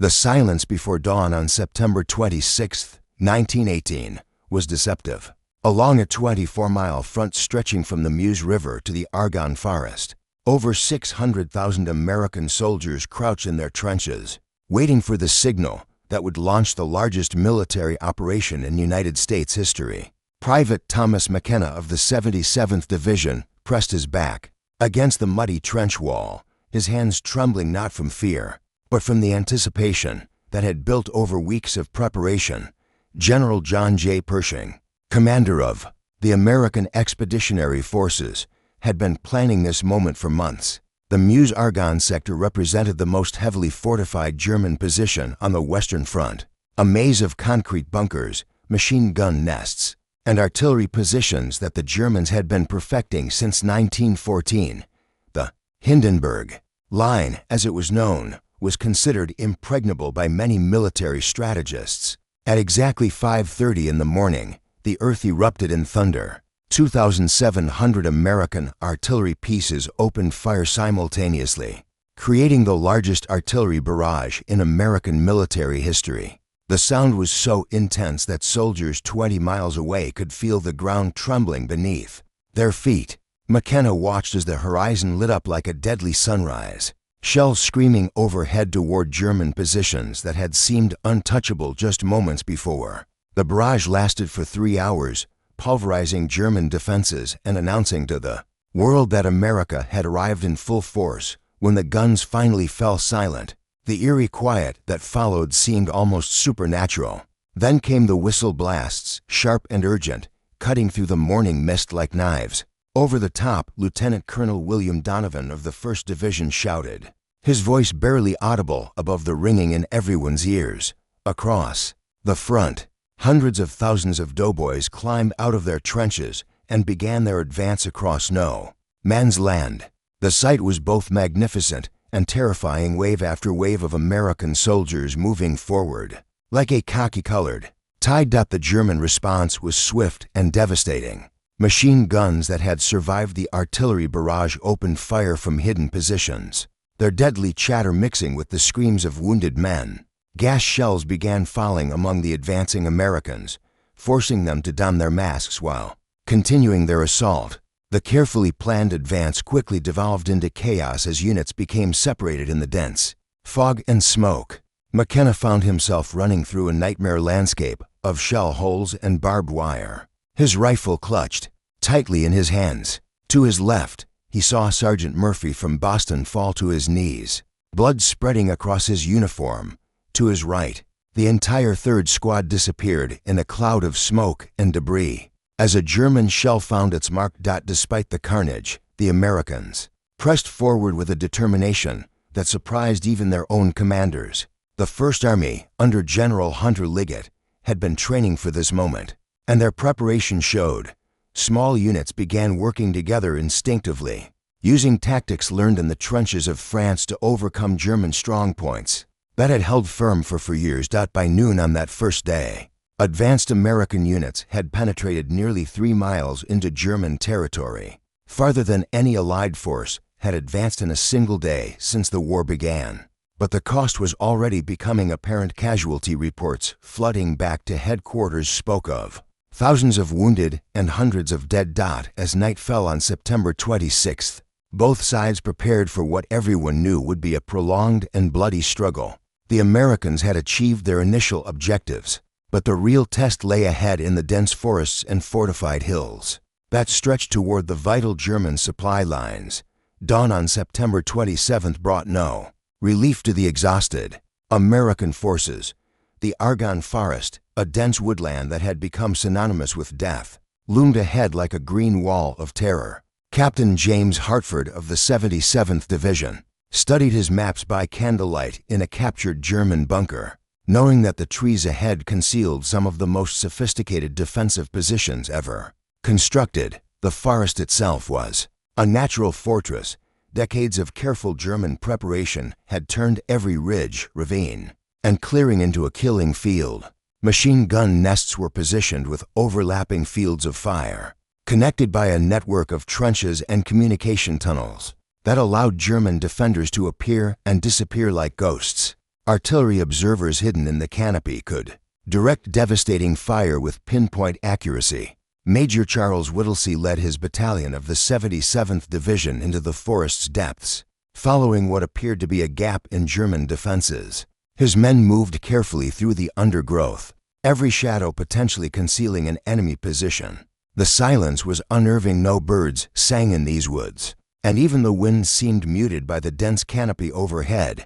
The silence before dawn on September 26, 1918, was deceptive. Along a 24-mile front stretching from the Meuse River to the Argonne forest, over 600,000 American soldiers crouched in their trenches, waiting for the signal that would launch the largest military operation in United States history. Private Thomas McKenna of the 77th Division pressed his back against the muddy trench wall, his hands trembling not from fear, but from the anticipation that had built over weeks of preparation. General John J. Pershing, commander of the American Expeditionary Forces, had been planning this moment for months. The Meuse-Argonne sector represented the most heavily fortified German position on the Western Front, a maze of concrete bunkers, machine gun nests, and artillery positions that the Germans had been perfecting since 1914. The Hindenburg Line, as it was known, was considered impregnable by many military strategists. At exactly 5:30 in the morning, the earth erupted in thunder. 2,700 American artillery pieces opened fire simultaneously, creating the largest artillery barrage in American military history. The sound was so intense that soldiers 20 miles away could feel the ground trembling beneath their feet. McKenna watched as the horizon lit up like a deadly sunrise, shells screaming overhead toward German positions that had seemed untouchable just moments before. The barrage lasted for 3 hours, pulverizing German defenses and announcing to the world that America had arrived in full force. When the guns finally fell silent, the eerie quiet that followed seemed almost supernatural. Then came the whistle blasts, sharp and urgent, cutting through the morning mist like knives. Over the top, Lieutenant Colonel William Donovan of the 1st Division shouted, his voice barely audible above the ringing in everyone's ears. Across the front, hundreds of thousands of doughboys climbed out of their trenches and began their advance across no man's land. The sight was both magnificent and terrifying, wave after wave of American soldiers moving forward. Like a khaki-colored tide. The German response was swift and devastating. Machine guns that had survived the artillery barrage opened fire from hidden positions, their deadly chatter mixing with the screams of wounded men. Gas shells began falling among the advancing Americans, forcing them to don their masks while continuing their assault. The carefully planned advance quickly devolved into chaos as units became separated in the dense fog and smoke. McKenna found himself running through a nightmare landscape of shell holes and barbed wire, his rifle clutched tightly in his hands. To his left, he saw Sergeant Murphy from Boston fall to his knees, blood spreading across his uniform. To his right, the entire 3rd Squad disappeared in a cloud of smoke and debris as a German shell found its mark. Despite the carnage, the Americans pressed forward with a determination that surprised even their own commanders. The 1st Army, under General Hunter Liggett, had been training for this moment, and their preparation showed. Small units began working together instinctively, using tactics learned in the trenches of France to overcome German strongpoints that had held firm for years. By noon on that first day, advanced American units had penetrated nearly 3 miles into German territory, farther than any Allied force had advanced in a single day since the war began. But the cost was already becoming apparent. Casualty reports flooding back to headquarters spoke of thousands of wounded and hundreds of dead. As night fell on September 26th, both sides prepared for what everyone knew would be a prolonged and bloody struggle. The Americans had achieved their initial objectives, but the real test lay ahead in the dense forests and fortified hills that stretched toward the vital German supply lines. Dawn on September 27th brought no relief to the exhausted American forces. The Argonne forest, a dense woodland that had become synonymous with death, loomed ahead like a green wall of terror. Captain James Hartford of the 77th Division studied his maps by candlelight in a captured German bunker, knowing that the trees ahead concealed some of the most sophisticated defensive positions ever constructed. The forest itself was a natural fortress. Decades of careful German preparation had turned every ridge, ravine, and clearing into a killing field. Machine gun nests were positioned with overlapping fields of fire, connected by a network of trenches and communication tunnels that allowed German defenders to appear and disappear like ghosts. Artillery observers hidden in the canopy could direct devastating fire with pinpoint accuracy. Major Charles Whittlesey led his battalion of the 77th Division into the forest's depths, following what appeared to be a gap in German defenses. His men moved carefully through the undergrowth, every shadow potentially concealing an enemy position. The silence was unnerving. No birds sang in these woods, and even the wind seemed muted by the dense canopy overhead.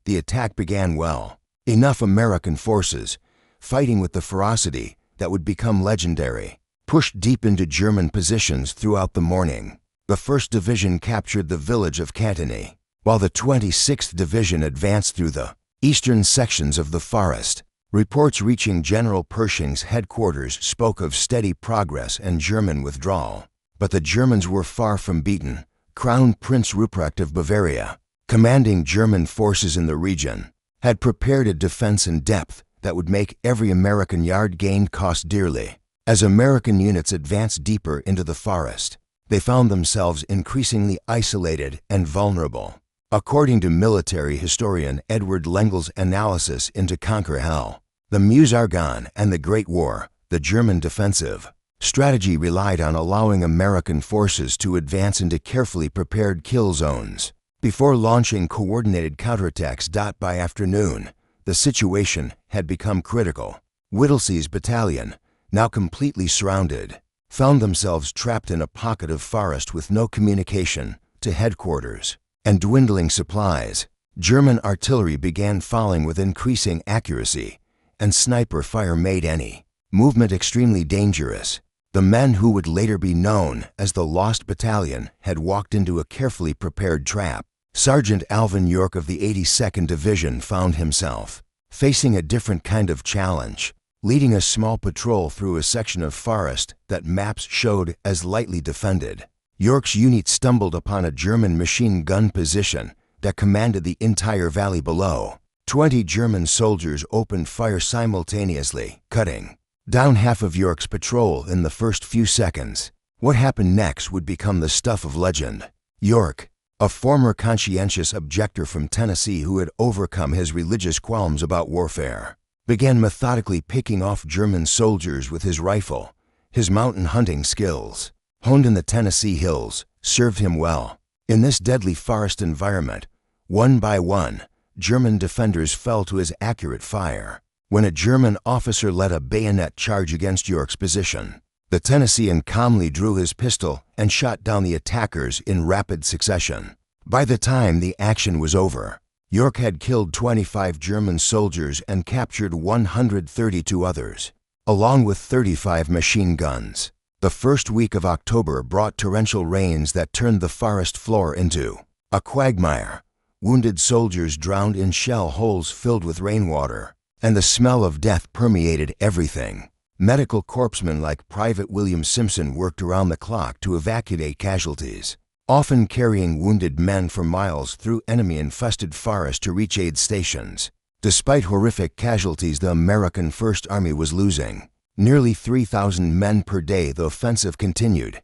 The attack began well. Enough American forces, fighting with the ferocity that would become legendary, pushed deep into German positions throughout the morning. The 1st Division captured the village of Cantigny, while the 26th Division advanced through the eastern sections of the forest. Reports reaching General Pershing's headquarters spoke of steady progress and German withdrawal. But the Germans were far from beaten. Crown Prince Ruprecht of Bavaria, commanding German forces in the region, had prepared a defense in depth that would make every American yard gained cost dearly. As American units advanced deeper into the forest, they found themselves increasingly isolated and vulnerable. According to military historian Edward Lengel's analysis into Conquer Hell, the Meuse, Argonne, and the Great War, the German defensive strategy relied on allowing American forces to advance into carefully prepared kill zones before launching coordinated counterattacks. By afternoon, the situation had become critical. Whittlesey's battalion, now completely surrounded, found themselves trapped in a pocket of forest with no communication to headquarters and dwindling supplies. German artillery began falling with increasing accuracy, and sniper fire made any movement extremely dangerous. The men who would later be known as the Lost Battalion had walked into a carefully prepared trap. Sergeant Alvin York of the 82nd Division found himself facing a different kind of challenge, leading a small patrol through a section of forest that maps showed as lightly defended. York's unit stumbled upon a German machine gun position that commanded the entire valley below. 20 German soldiers opened fire simultaneously, cutting down half of York's patrol in the first few seconds. What happened next would become the stuff of legend. York, a former conscientious objector from Tennessee who had overcome his religious qualms about warfare, began methodically picking off German soldiers with his rifle. His mountain hunting skills, honed in the Tennessee hills, served him well. In this deadly forest environment, one by one, German defenders fell to his accurate fire. When a German officer led a bayonet charge against York's position, the Tennessean calmly drew his pistol and shot down the attackers in rapid succession. By the time the action was over, York had killed 25 German soldiers and captured 132 others, along with 35 machine guns. The first week of October brought torrential rains that turned the forest floor into a quagmire. Wounded soldiers drowned in shell holes filled with rainwater, and the smell of death permeated everything. Medical corpsmen like Private William Simpson worked around the clock to evacuate casualties, often carrying wounded men for miles through enemy-infested forest to reach aid stations. Despite horrific casualties the American First Army was losing, nearly 3,000 men per day, the offensive continued.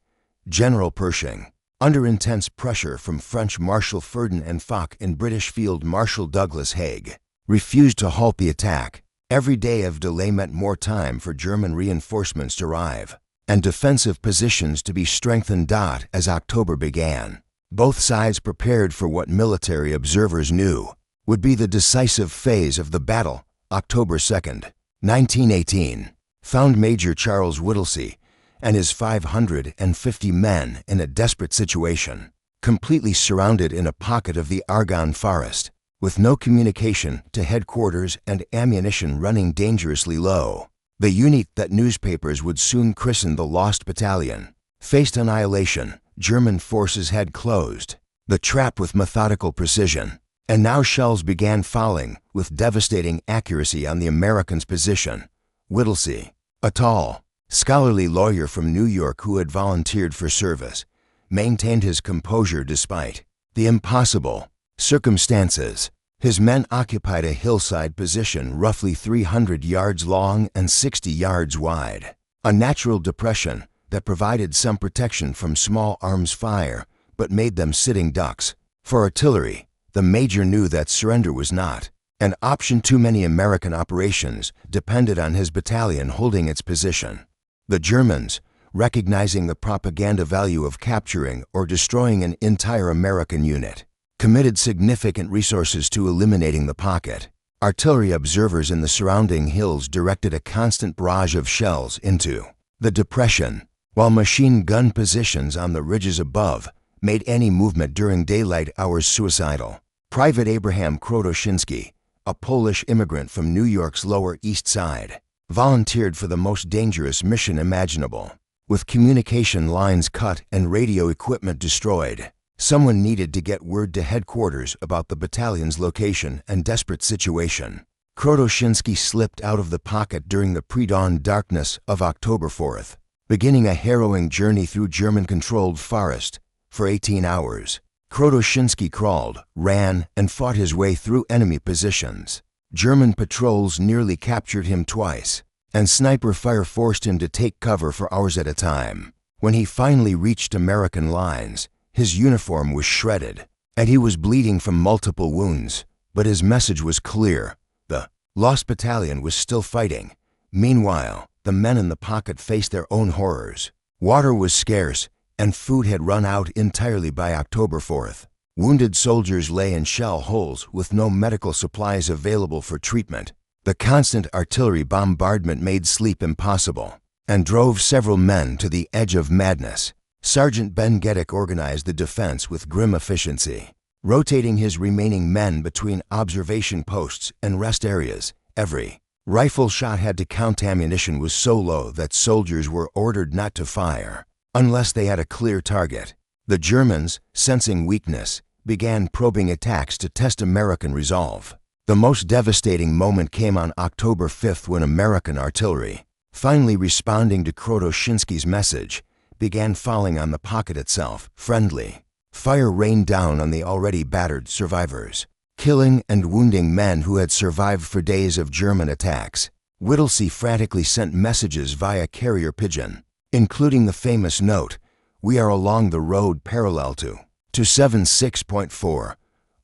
General Pershing, under intense pressure from French Marshal Ferdinand Foch and British Field Marshal Douglas Haig, refused to halt the attack. Every day of delay meant more time for German reinforcements to arrive and defensive positions to be strengthened. As October began, both sides prepared for what military observers knew would be the decisive phase of the battle. October 2nd, 1918, found Major Charles Whittlesey and his 550 men in a desperate situation, completely surrounded in a pocket of the Argonne forest, with no communication to headquarters and ammunition running dangerously low. The unit that newspapers would soon christen the Lost Battalion faced annihilation. German forces had closed the trap with methodical precision, and now shells began falling with devastating accuracy on the Americans' position. Whittlesey, a tall, scholarly lawyer from New York who had volunteered for service, maintained his composure despite the impossible circumstances. His men occupied a hillside position roughly 300 yards long and 60 yards wide, a natural depression that provided some protection from small arms fire but made them sitting ducks. For artillery, the major knew that surrender was not and option too many American operations depended on his battalion holding its position. The Germans, recognizing the propaganda value of capturing or destroying an entire American unit, committed significant resources to eliminating the pocket. Artillery observers in the surrounding hills directed a constant barrage of shells into the depression, while machine gun positions on the ridges above made any movement during daylight hours suicidal. Private Abraham Krotoszyński, a Polish immigrant from New York's Lower East Side, volunteered for the most dangerous mission imaginable. With communication lines cut and radio equipment destroyed, someone needed to get word to headquarters about the battalion's location and desperate situation. Krotoszyński slipped out of the pocket during the pre-dawn darkness of October 4th, beginning a harrowing journey through German-controlled forest for 18 hours. Krotoszyński crawled, ran, and fought his way through enemy positions. German patrols nearly captured him twice, and sniper fire forced him to take cover for hours at a time. When he finally reached American lines, his uniform was shredded, and he was bleeding from multiple wounds, but his message was clear. The lost battalion was still fighting. Meanwhile, the men in the pocket faced their own horrors. Water was scarce, and food had run out entirely by October 4th. Wounded soldiers lay in shell holes with no medical supplies available for treatment. The constant artillery bombardment made sleep impossible and drove several men to the edge of madness. Sergeant Ben Geddick organized the defense with grim efficiency, rotating his remaining men between observation posts and rest areas. Every rifle shot had to count. Ammunition was so low that soldiers were ordered not to fire unless they had a clear target. The Germans, sensing weakness, began probing attacks to test American resolve. The most devastating moment came on October 5th when American artillery, finally responding to Krotoszyński's message, began falling on the pocket itself. Friendly fire rained down on the already battered survivors, killing and wounding men who had survived for days of German attacks. Whittlesey frantically sent messages via carrier pigeon, including the famous note, "We are along the road parallel to 276.4.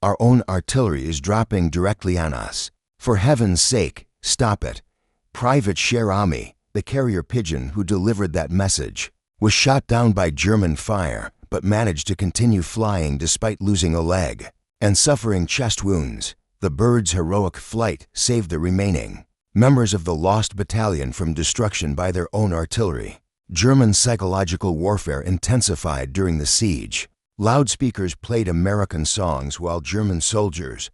Our own artillery is dropping directly on us. For heaven's sake, stop it." Private Cherami, the carrier pigeon who delivered that message, was shot down by German fire, but managed to continue flying despite losing a leg and suffering chest wounds. The bird's heroic flight saved the remaining members of the lost battalion from destruction by their own artillery. German psychological warfare intensified during the siege. Loudspeakers played American songs while German soldiers,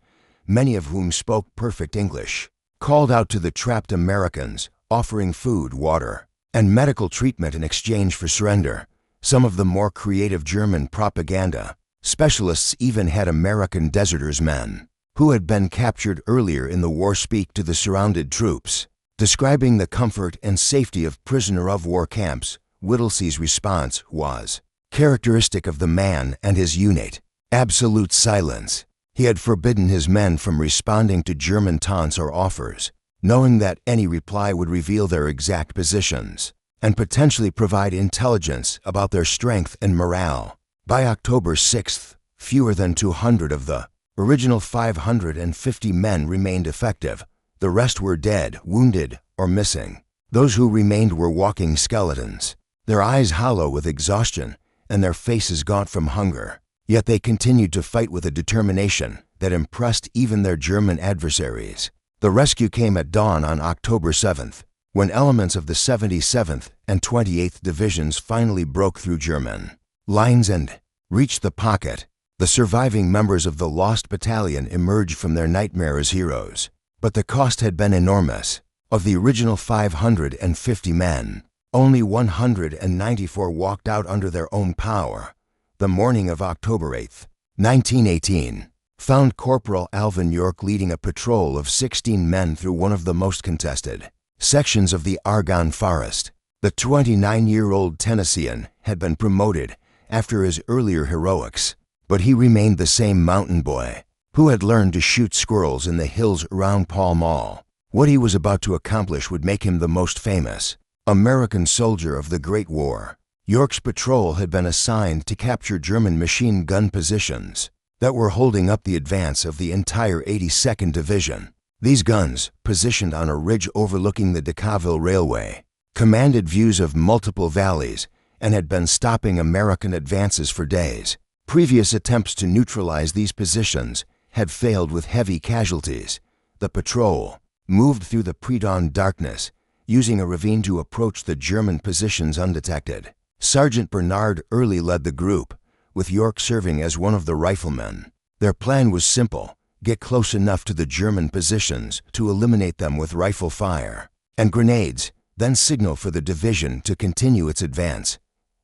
many of whom spoke perfect English, called out to the trapped Americans, offering food, water, and medical treatment in exchange for surrender. Some of the more creative German propaganda specialists even had American deserters men who had been captured earlier in the war speak to the surrounded troops. Describing the comfort and safety of prisoner-of-war camps, Whittlesey's response was characteristic of the man and his unit: absolute silence. He had forbidden his men from responding to German taunts or offers, knowing that any reply would reveal their exact positions and potentially provide intelligence about their strength and morale. By October 6th, fewer than 200 of the original 550 men remained effective. The rest were dead, wounded, or missing. Those who remained were walking skeletons, their eyes hollow with exhaustion and their faces gaunt from hunger. Yet they continued to fight with a determination that impressed even their German adversaries. The rescue came at dawn on October 7th, when elements of the 77th and 28th Divisions finally broke through German lines and reached the pocket. The surviving members of the lost battalion emerged from their nightmare as heroes. But the cost had been enormous. Of the original 550 men, only 194 walked out under their own power. The morning of October 8, 1918, found Corporal Alvin York leading a patrol of 16 men through one of the most contested sections of the Argonne forest. The 29-year-old Tennessean had been promoted after his earlier heroics, but he remained the same mountain boy who had learned to shoot squirrels in the hills around Pall Mall. What he was about to accomplish would make him the most famous American soldier of the Great War. York's patrol had been assigned to capture German machine gun positions that were holding up the advance of the entire 82nd Division. These guns, positioned on a ridge overlooking the Decauville Railway, commanded views of multiple valleys and had been stopping American advances for days. Previous attempts to neutralize these positions had failed with heavy casualties. The patrol moved through the pre-dawn darkness, using a ravine to approach the German positions undetected. Sergeant Bernard Early led the group, with York serving as one of the riflemen. Their plan was simple: get close enough to the German positions to eliminate them with rifle fire and grenades, then signal for the division to continue its advance.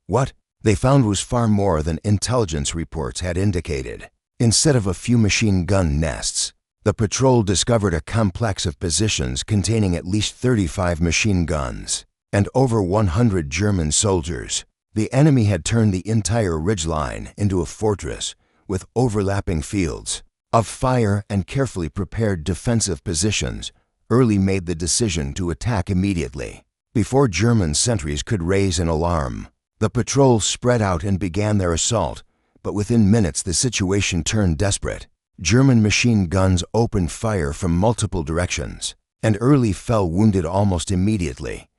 What they found was far more than intelligence reports had indicated. Instead of a few machine gun nests, the patrol discovered a complex of positions containing at least 35 machine guns and over 100 German soldiers. The enemy had turned the entire ridgeline into a fortress with overlapping fields of fire and carefully prepared defensive positions. Early made the decision to attack immediately. Before German sentries could raise an alarm, the patrol spread out and began their assault, but within minutes the situation turned desperate. German machine guns opened fire from multiple directions, and Early fell wounded almost immediately.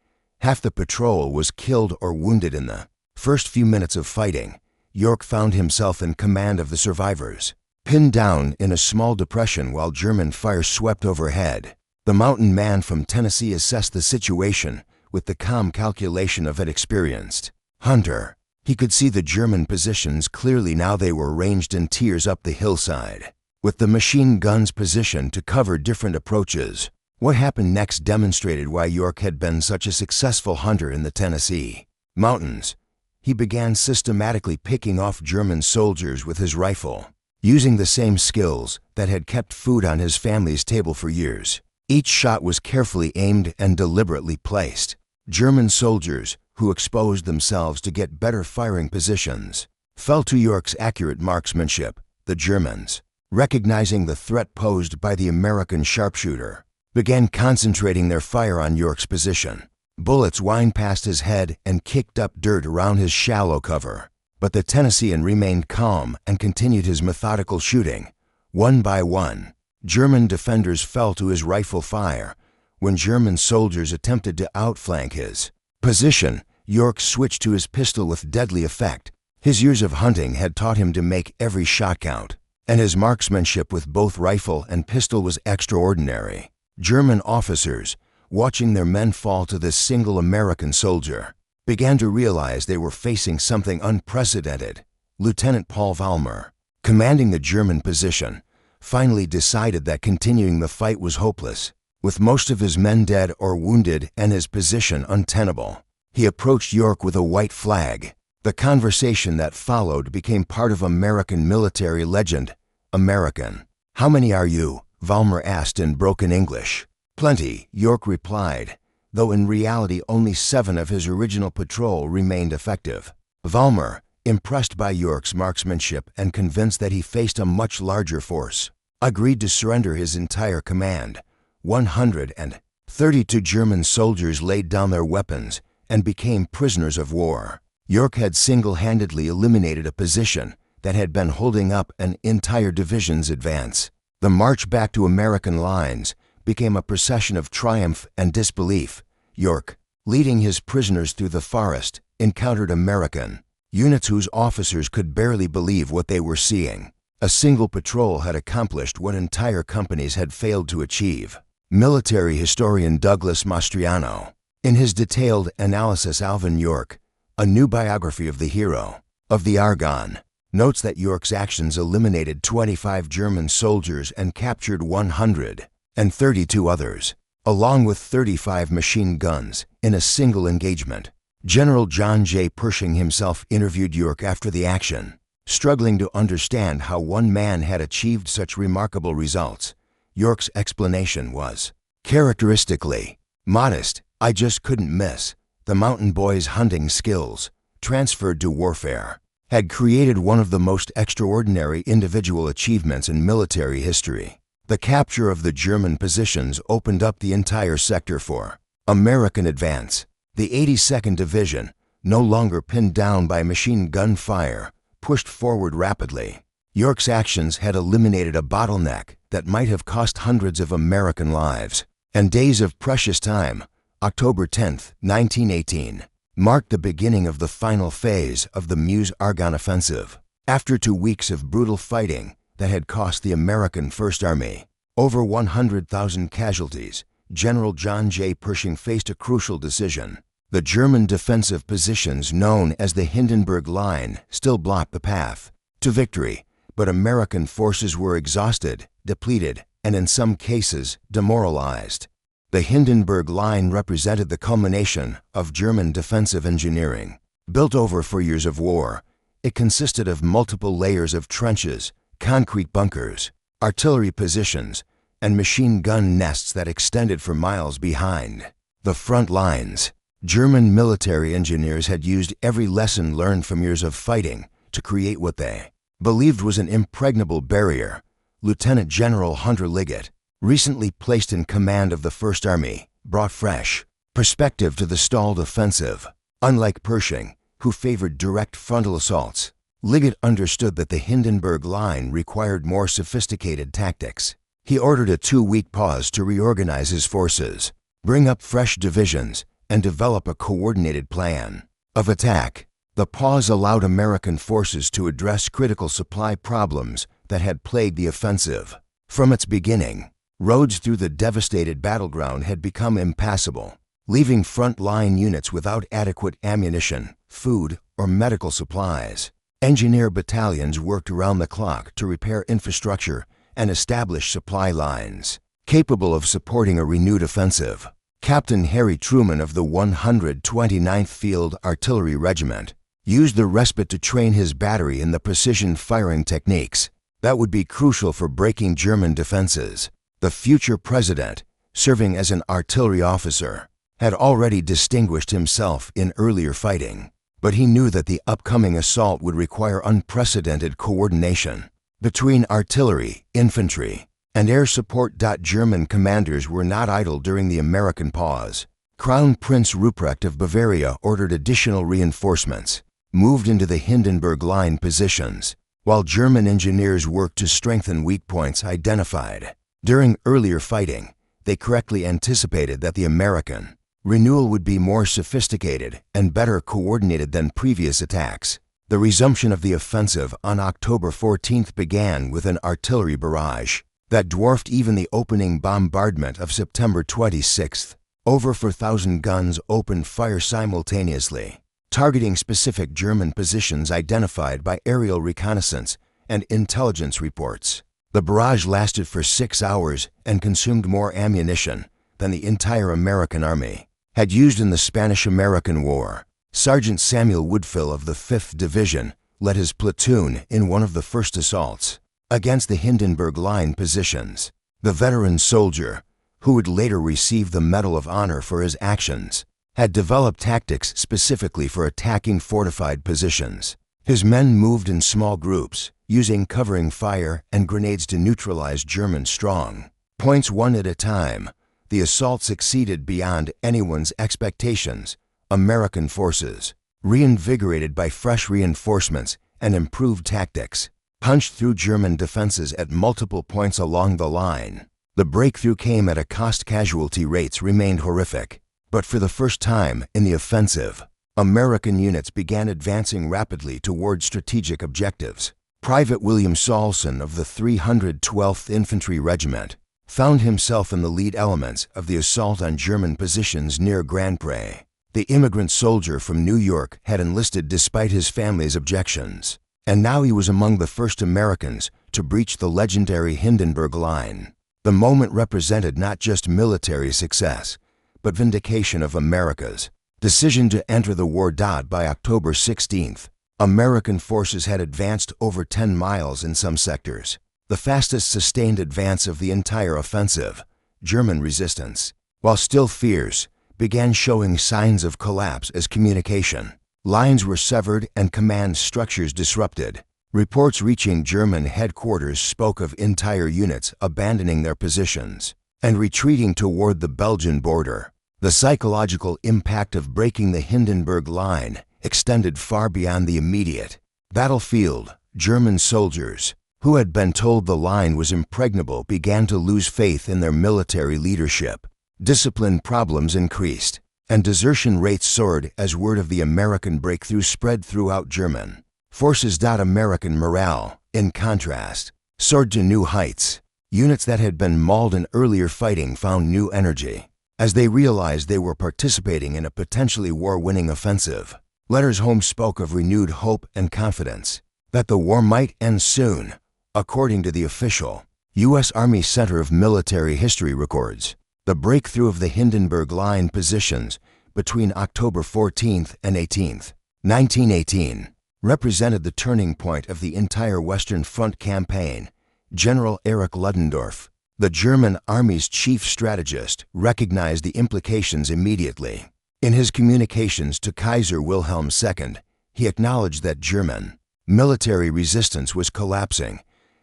Half the patrol was killed or wounded in the first few minutes of fighting. York found himself in command of the survivors, pinned down in a small depression while German fire swept overhead. The mountain man from Tennessee assessed the situation with the calm calculation of an experienced hunter. He could see the German positions clearly now. They were ranged in tiers up the hillside, with the machine guns positioned to cover different approaches. What happened next demonstrated why York had been such a successful hunter in the Tennessee mountains. He began systematically picking off German soldiers with his rifle, using the same skills that had kept food on his family's table for years. Each shot was carefully aimed and deliberately placed. German soldiers, who exposed themselves to get better firing positions, fell to York's accurate marksmanship. The Germans, recognizing the threat posed by the American sharpshooter, began concentrating their fire on York's position. Bullets whined past his head and kicked up dirt around his shallow cover. But the Tennessean remained calm and continued his methodical shooting. One by one, German defenders fell to his rifle fire. When German soldiers attempted to outflank his position, York switched to his pistol with deadly effect. His years of hunting had taught him to make every shot count, and his marksmanship with both rifle and pistol was extraordinary. German officers, watching their men fall to this single American soldier, began to realize they were facing something unprecedented. Lieutenant Paul Vollmer, commanding the German position, finally decided that continuing the fight was hopeless. With most of his men dead or wounded and his position untenable, he approached York with a white flag. The conversation that followed became part of American military legend. "American, how many are you?" Vollmer asked in broken English. "Plenty," York replied, though in reality only 7 of his original patrol remained effective. Vollmer, impressed by York's marksmanship and convinced that he faced a much larger force, agreed to surrender his entire command. 132 German soldiers laid down their weapons and became prisoners of war. York had single-handedly eliminated a position that had been holding up an entire division's advance. The march back to American lines became a procession of triumph and disbelief. York, leading his prisoners through the forest, encountered American units whose officers could barely believe what they were seeing. A single patrol had accomplished what entire companies had failed to achieve. Military historian Douglas Mastriano, in his detailed analysis Alvin York, a new biography of the hero of the Argonne, notes that York's actions eliminated 25 German soldiers and captured 132 others, along with 35 machine guns, in a single engagement. General John J. Pershing himself interviewed York after the action, struggling to understand how one man had achieved such remarkable results. York's explanation was characteristically modest. "I just couldn't miss. The mountain boy's hunting skills, transferred to warfare, had created one of the most extraordinary individual achievements in military history." The capture of the German positions opened up the entire sector for American advance. The 82nd Division, no longer pinned down by machine gun fire, pushed forward rapidly. York's actions had eliminated a bottleneck that might have cost hundreds of American lives. And days of precious time, October 10, 1918, marked the beginning of the final phase of the Meuse-Argonne offensive. After 2 weeks of brutal fighting that had cost the American First Army over 100,000 casualties, General John J. Pershing faced a crucial decision. The German defensive positions known as the Hindenburg Line still blocked the path to victory, but American forces were exhausted, depleted, and in some cases demoralized. The Hindenburg Line represented the culmination of German defensive engineering. Built over 4 years of war, it consisted of multiple layers of trenches, concrete bunkers, artillery positions, and machine gun nests that extended for miles behind the front lines. German military engineers had used every lesson learned from years of fighting to create what they believed was an impregnable barrier. Lieutenant General Hunter Liggett, recently placed in command of the First Army, brought fresh perspective to the stalled offensive. Unlike Pershing, who favored direct frontal assaults, Liggett understood that the Hindenburg Line required more sophisticated tactics. He ordered a 2-week pause to reorganize his forces, bring up fresh divisions, and develop a coordinated plan of attack. The pause allowed American forces to address critical supply problems that had plagued the offensive. From its beginning, roads through the devastated battleground had become impassable, leaving front-line units without adequate ammunition, food, or medical supplies. Engineer battalions worked around the clock to repair infrastructure and establish supply lines capable of supporting a renewed offensive. Captain Harry Truman of the 129th Field Artillery Regiment used the respite to train his battery in the precision firing techniques that would be crucial for breaking German defenses. The future president, serving as an artillery officer, had already distinguished himself in earlier fighting, but he knew that the upcoming assault would require unprecedented coordination between artillery, infantry, and air support. German commanders were not idle during the American pause. Crown Prince Ruprecht of Bavaria ordered additional reinforcements, moved into the Hindenburg Line positions, while German engineers worked to strengthen weak points identified. During earlier fighting, they correctly anticipated that the American renewal would be more sophisticated and better coordinated than previous attacks. The resumption of the offensive on October 14th began with an artillery barrage that dwarfed even the opening bombardment of September 26th. Over 4,000 guns opened fire simultaneously, targeting specific German positions identified by aerial reconnaissance and intelligence reports. The barrage lasted for 6 hours and consumed more ammunition than the entire American army had used in the Spanish-American War. Sergeant Samuel Woodfill of the 5th Division led his platoon in one of the first assaults against the Hindenburg Line positions. The veteran soldier, who would later receive the Medal of Honor for his actions, had developed tactics specifically for attacking fortified positions. His men moved in small groups, using covering fire and grenades to neutralize German strong points one at a time. The assault succeeded beyond anyone's expectations. American forces, reinvigorated by fresh reinforcements and improved tactics, punched through German defenses at multiple points along the line. The breakthrough came at a cost. Casualty rates remained horrific, but for the first time in the offensive, American units began advancing rapidly toward strategic objectives. Private William Saulson of the 312th Infantry Regiment found himself in the lead elements of the assault on German positions near Grand Pre. The immigrant soldier from New York had enlisted despite his family's objections, and now he was among the first Americans to breach the legendary Hindenburg Line. The moment represented not just military success, but vindication of America's decision to enter the war. By October 16th, American forces had advanced over 10 miles in some sectors, the fastest sustained advance of the entire offensive. German resistance, while still fierce, began showing signs of collapse as communication lines were severed and command structures disrupted. Reports reaching German headquarters spoke of entire units abandoning their positions and retreating toward the Belgian border. The psychological impact of breaking the Hindenburg Line extended far beyond the immediate battlefield. German soldiers, who had been told the line was impregnable, began to lose faith in their military leadership. Discipline problems increased, and desertion rates soared as word of the American breakthrough spread throughout German forces. American morale, in contrast, soared to new heights. Units that had been mauled in earlier fighting found new energy as they realized they were participating in a potentially war-winning offensive. Letters home spoke of renewed hope and confidence that the war might end soon. According to the official U.S. Army Center of Military History records, the breakthrough of the Hindenburg Line positions between October 14th and 18th, 1918, represented the turning point of the entire Western Front campaign. General Erich Ludendorff, the German Army's chief strategist, recognized the implications immediately. In his communications to Kaiser Wilhelm II, he acknowledged that German military resistance was collapsing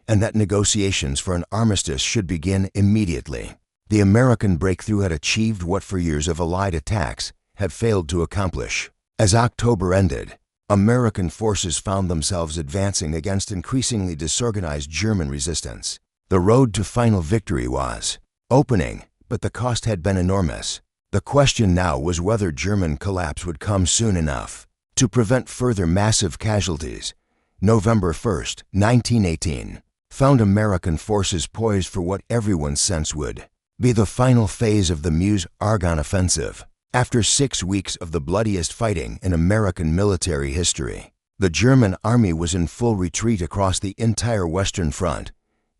and that negotiations for an armistice should begin immediately. The American breakthrough had achieved what for years of Allied attacks had failed to accomplish. As October ended, American forces found themselves advancing against increasingly disorganized German resistance. The road to final victory was opening, but the cost had been enormous. The question now was whether German collapse would come soon enough to prevent further massive casualties. November 1st, 1918, found American forces poised for what everyone sensed would be the final phase of the Meuse-Argonne offensive. After 6 weeks of the bloodiest fighting in American military history, the German army was in full retreat across the entire Western Front.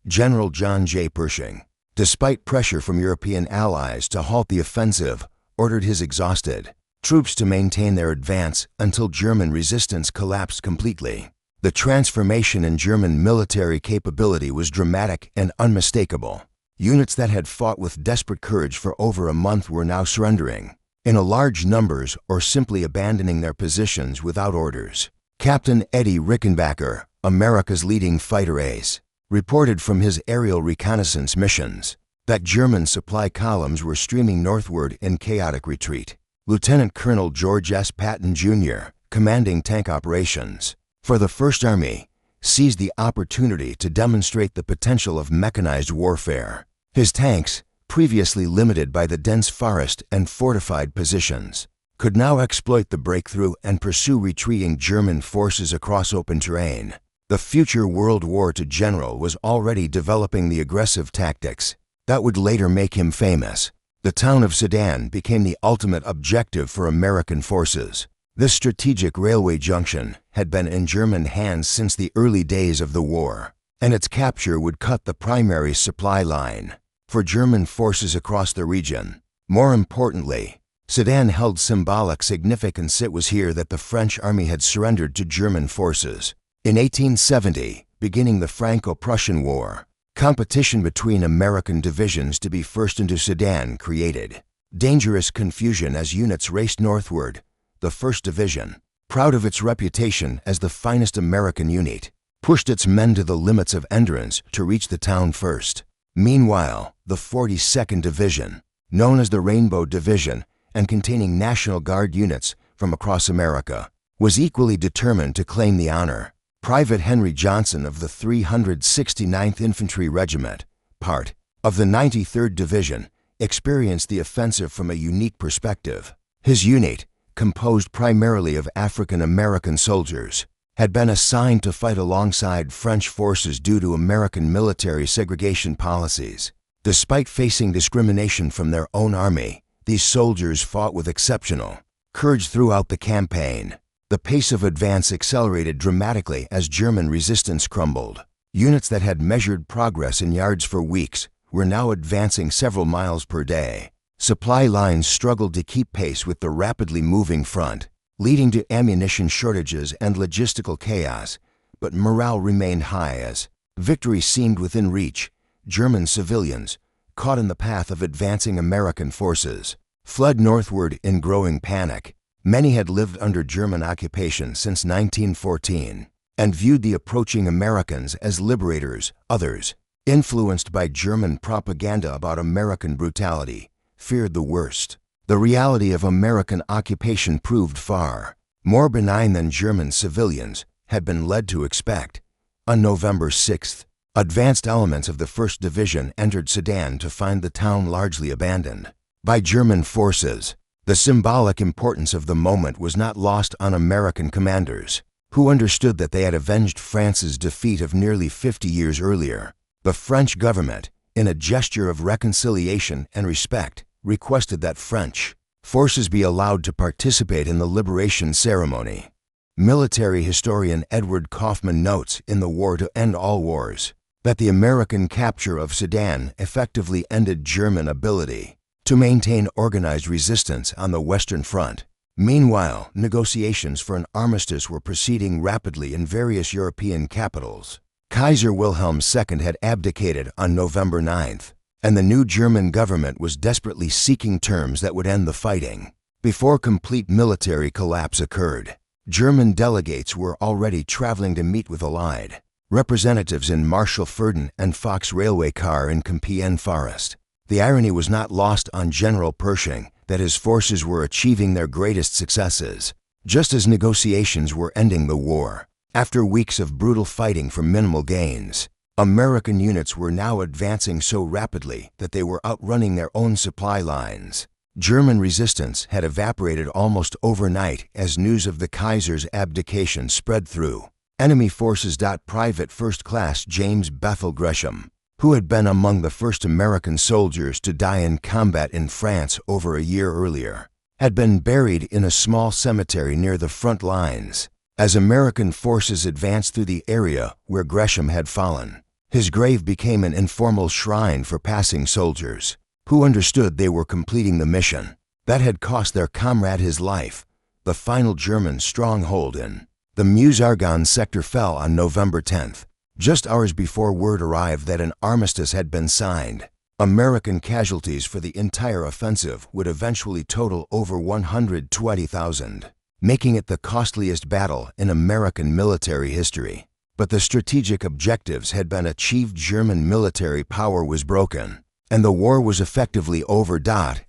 General John J. Pershing, despite pressure from European allies to halt the offensive, ordered his exhausted troops to maintain their advance until German resistance collapsed completely. The transformation in German military capability was dramatic and unmistakable. Units that had fought with desperate courage for over a month were now surrendering in large numbers or simply abandoning their positions without orders. Captain Eddie Rickenbacker, America's leading fighter ace, reported from his aerial reconnaissance missions that German supply columns were streaming northward in chaotic retreat. Lieutenant Colonel George S. Patton, Jr., commanding tank operations for the First Army, seized the opportunity to demonstrate the potential of mechanized warfare. His tanks, previously limited by the dense forest and fortified positions, could now exploit the breakthrough and pursue retreating German forces across open terrain. The future World War II general was already developing the aggressive tactics that would later make him famous. The town of Sedan became the ultimate objective for American forces. This strategic railway junction had been in German hands since the early days of the war, and its capture would cut the primary supply line for German forces across the region. More importantly, Sedan held symbolic significance. It was here that the French army had surrendered to German forces. In 1870, beginning the Franco-Prussian War, competition between American divisions to be first into Sedan created dangerous confusion as units raced northward. The 1st Division, proud of its reputation as the finest American unit, pushed its men to the limits of endurance to reach the town first. Meanwhile, the 42nd Division, known as the Rainbow Division and containing National Guard units from across America, was equally determined to claim the honor. Private Henry Johnson of the 369th Infantry Regiment, part of the 93rd Division, experienced the offensive from a unique perspective. His unit, composed primarily of African American soldiers, had been assigned to fight alongside French forces due to American military segregation policies. Despite facing discrimination from their own army, these soldiers fought with exceptional courage throughout the campaign. The pace of advance accelerated dramatically as German resistance crumbled. Units that had measured progress in yards for weeks were now advancing several miles per day. Supply lines struggled to keep pace with the rapidly moving front, leading to ammunition shortages and logistical chaos, but morale remained high as victory seemed within reach. German civilians, caught in the path of advancing American forces, fled northward in growing panic. Many had lived under German occupation since 1914 and viewed the approaching Americans as liberators. Others, influenced by German propaganda about American brutality, feared the worst. The reality of American occupation proved far more benign than German civilians had been led to expect. On November 6, Advanced elements of the 1st Division entered Sedan to find the town largely abandoned by German forces. The symbolic importance of the moment was not lost on American commanders, who understood that they had avenged France's defeat of nearly 50 years earlier. The French government, in a gesture of reconciliation and respect, requested that French forces be allowed to participate in the liberation ceremony. Military historian Edward Kaufman notes in The War to End All Wars that the American capture of Sedan effectively ended German ability to maintain organized resistance on the Western Front. Meanwhile, negotiations for an armistice were proceeding rapidly in various European capitals. Kaiser Wilhelm II had abdicated on November 9th, and the new German government was desperately seeking terms that would end the fighting. Before complete military collapse occurred, German delegates were already traveling to meet with Allied representatives in Marshal-Verdun and Fox railway car in Compiègne Forest. The irony was not lost on General Pershing that his forces were achieving their greatest successes, just as negotiations were ending the war. After weeks of brutal fighting for minimal gains, American units were now advancing so rapidly that they were outrunning their own supply lines. German resistance had evaporated almost overnight as news of the Kaiser's abdication spread through enemy forces. Private First Class James Bethel Gresham, who had been among the first American soldiers to die in combat in France over a year earlier, had been buried in a small cemetery near the front lines. As American forces advanced through the area where Gresham had fallen, his grave became an informal shrine for passing soldiers who understood they were completing the mission that had cost their comrade his life. The final German stronghold in the Meuse-Argonne sector fell on November 10th, just hours before word arrived that an armistice had been signed. American casualties for the entire offensive would eventually total over 120,000, making it the costliest battle in American military history. But the strategic objectives had been achieved. German military power was broken, and the war was effectively over.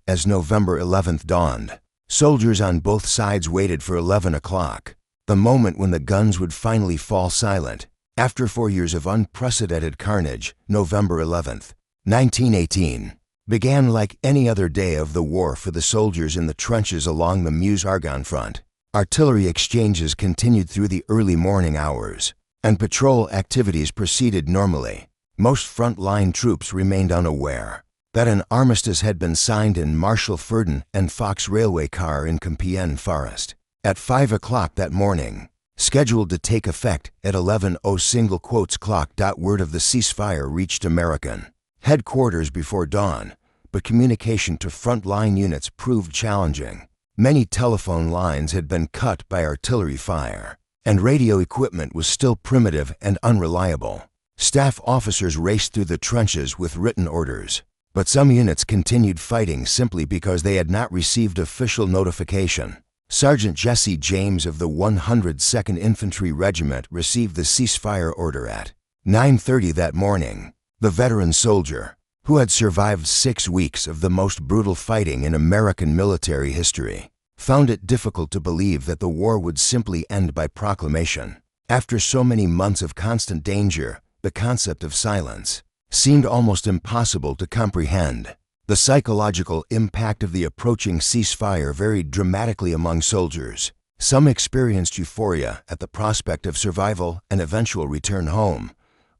As November 11th dawned, soldiers on both sides waited for 11 o'clock, the moment when the guns would finally fall silent. After 4 years of unprecedented carnage, November 11th, 1918, began like any other day of the war for the soldiers in the trenches along the Meuse-Argonne front. Artillery exchanges continued through the early morning hours, and patrol activities proceeded normally. Most front-line troops remained unaware that an armistice had been signed in Marshal-Verdun and Fox railway car in Compiègne Forest. At 5 o'clock that morning, scheduled to take effect at 11:00 clock. Word of the ceasefire reached American headquarters before dawn, but communication to front-line units proved challenging. Many telephone lines had been cut by artillery fire, and radio equipment was still primitive and unreliable. Staff officers raced through the trenches with written orders, but some units continued fighting simply because they had not received official notification. Sergeant Jesse James of the 102nd Infantry Regiment received the ceasefire order at 9:30 that morning. The veteran soldier, who had survived 6 weeks of the most brutal fighting in American military history, found it difficult to believe that the war would simply end by proclamation. After so many months of constant danger, the concept of silence seemed almost impossible to comprehend. The psychological impact of the approaching ceasefire varied dramatically among soldiers. Some experienced euphoria at the prospect of survival and eventual return home.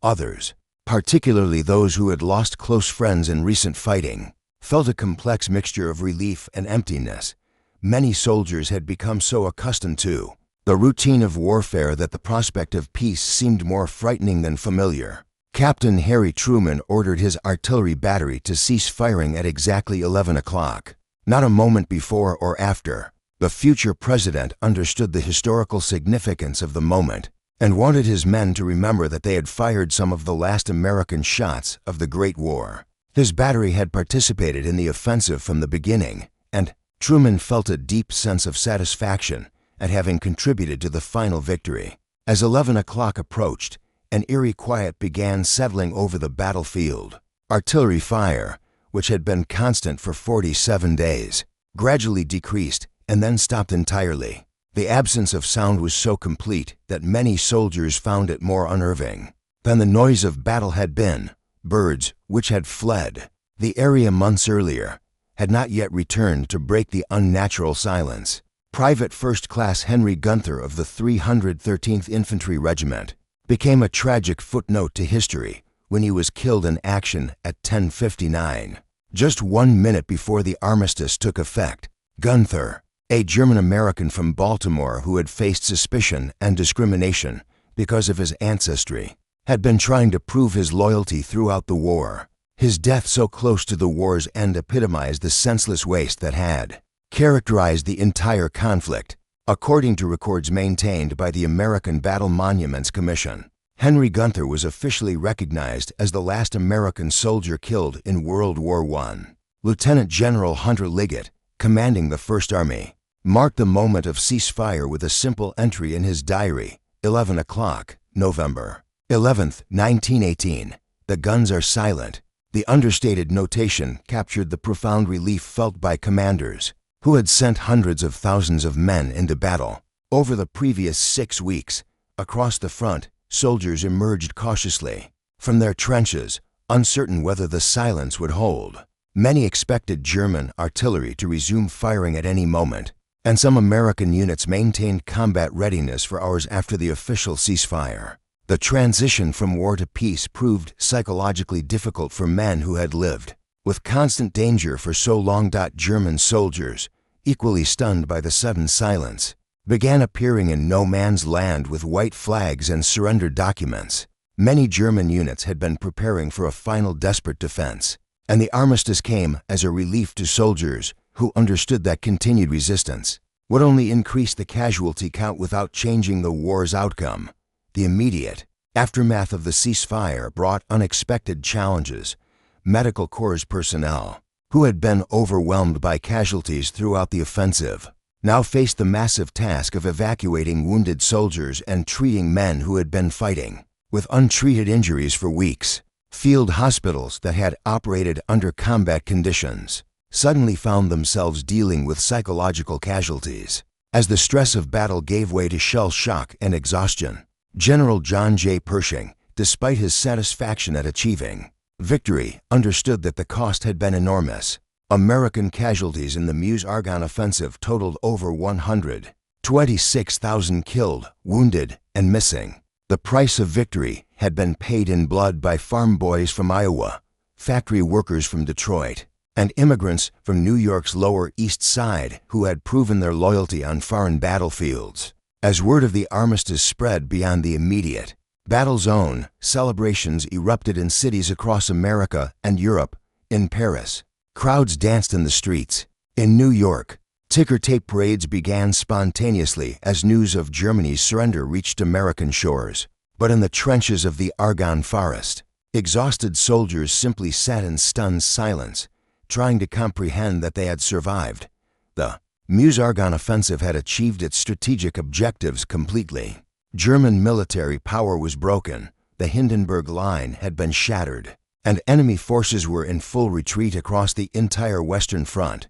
Others, particularly those who had lost close friends in recent fighting, felt a complex mixture of relief and emptiness. Many soldiers had become so accustomed to the routine of warfare that the prospect of peace seemed more frightening than familiar. Captain Harry Truman ordered his artillery battery to cease firing at exactly 11 o'clock. Not a moment before or after, the future president understood the historical significance of the moment and wanted his men to remember that they had fired some of the last American shots of the Great War. His battery had participated in the offensive from the beginning, and Truman felt a deep sense of satisfaction at having contributed to the final victory. As 11 o'clock approached, an eerie quiet began settling over the battlefield. Artillery fire, which had been constant for 47 days, gradually decreased and then stopped entirely. The absence of sound was so complete that many soldiers found it more unnerving than the noise of battle had been. Birds, which had fled the area months earlier, had not yet returned to break the unnatural silence. Private First Class Henry Gunther of the 313th Infantry Regiment became a tragic footnote to history when he was killed in action at 10:59. Just 1 minute before the armistice took effect, Gunther, a German-American from Baltimore who had faced suspicion and discrimination because of his ancestry, had been trying to prove his loyalty throughout the war. His death so close to the war's end epitomized the senseless waste that had characterized the entire conflict, according to records maintained by the American Battle Monuments Commission. Henry Gunther was officially recognized as the last American soldier killed in World War I. Lieutenant General Hunter Liggett, commanding the First Army, marked the moment of ceasefire with a simple entry in his diary, 11 o'clock, November 11th, 1918. The guns are silent. The understated notation captured the profound relief felt by commanders who had sent hundreds of thousands of men into battle. Over the previous 6 weeks, across the front, soldiers emerged cautiously from their trenches, uncertain whether the silence would hold. Many expected German artillery to resume firing at any moment, and some American units maintained combat readiness for hours after the official ceasefire. The transition from war to peace proved psychologically difficult for men who had lived with constant danger for so long. German soldiers, equally stunned by the sudden silence, began appearing in no man's land with white flags and surrender documents. Many German units had been preparing for a final desperate defense, and the armistice came as a relief to soldiers who understood that continued resistance would only increase the casualty count without changing the war's outcome. The immediate aftermath of the ceasefire brought unexpected challenges. Medical Corps personnel, who had been overwhelmed by casualties throughout the offensive, now faced the massive task of evacuating wounded soldiers and treating men who had been fighting with untreated injuries for weeks. Field hospitals that had operated under combat conditions suddenly found themselves dealing with psychological casualties as the stress of battle gave way to shell shock and exhaustion. General John J. Pershing, despite his satisfaction at achieving victory, understood that the cost had been enormous. American casualties in the Meuse-Argonne offensive totaled over 126,000 killed, wounded, and missing. The price of victory had been paid in blood by farm boys from Iowa, factory workers from Detroit, and immigrants from New York's Lower East Side who had proven their loyalty on foreign battlefields. As word of the armistice spread beyond the immediate battle zone, celebrations erupted in cities across America and Europe. In Paris, crowds danced in the streets. In New York, ticker tape parades began spontaneously as news of Germany's surrender reached American shores. But in the trenches of the Argonne forest, exhausted soldiers simply sat in stunned silence, trying to comprehend that they had survived. The Meuse-Argonne offensive had achieved its strategic objectives completely. German military power was broken, the Hindenburg Line had been shattered, and enemy forces were in full retreat across the entire Western Front.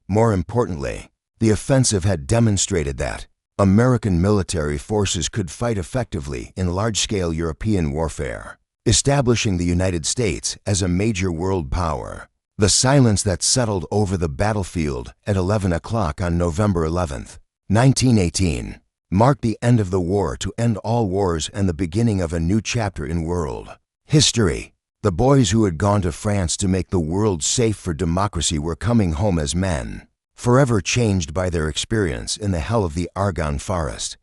More importantly, the offensive had demonstrated that American military forces could fight effectively in large-scale European warfare, establishing the United States as a major world power. The silence that settled over the battlefield at 11 o'clock on November 11th, 1918, marked the end of the war to end all wars and the beginning of a new chapter in world history. The boys who had gone to France to make the world safe for democracy were coming home as men, forever changed by their experience in the hell of the Argonne forest.